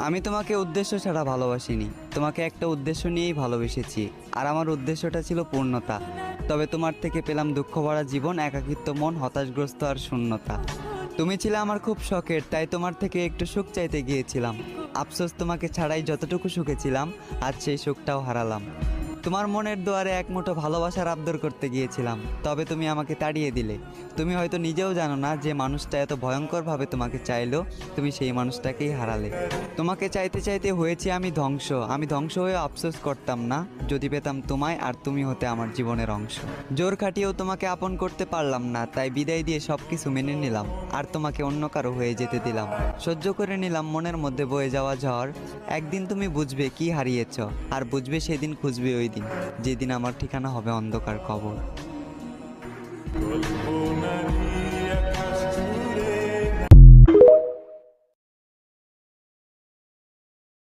আমি তোমাকে উদ্দেশ্য ছাড়া ভালোবাসিনি, তোমাকে একটা উদ্দেশ্য নিয়েই ভালোবেসেছি। আর আমার উদ্দেশ্যটা ছিল পূর্ণতা। তবে তোমার থেকে পেলাম দুঃখ ভরা জীবন, একাকিত্ব মন, হতাশগ্রস্ত আর শূন্যতা। তুমি ছিলে আমার খুব শখের, তাই তোমার থেকে একটু সুখ চাইতে গিয়েছিলাম। আফসোস, তোমাকে ছাড়াই যতটুকু সুখে ছিলাম, আজ সেই সুখটাও হারালাম। তোমার মনের দুয়ারে এক মুঠো ভালোবাসার আবদার করতে গিয়েছিলাম, তবে তুমি আমাকে তাড়িয়ে দিলে। তুমি হয়তো নিজেও জানো না যে মানুষটা এত ভয়ঙ্করভাবে তোমাকে চাইলো, তুমি সেই মানুষটাকেই হারালে। তোমাকে চাইতে চাইতে হয়েছি আমি ধ্বংস হয়ে আফসোস করতাম না যদি পেতাম তোমায়, আর তুমি হতে আমার জীবনের অংশ। জোর খাটিয়েও তোমাকে আপন করতে পারলাম না, তাই বিদায় দিয়ে সব কিছু মেনে নিলাম, আর তোমাকে অন্য কারো হয়ে যেতে দিলাম। সহ্য করে নিলাম মনের মধ্যে বয়ে যাওয়া ঝড়। একদিন তুমি বুঝবে কি হারিয়েছ, আর বুঝবে সেদিন, খুঁজবে ওই দিন যেদিন আমার ঠিকানা হবে অন্ধকার কবর।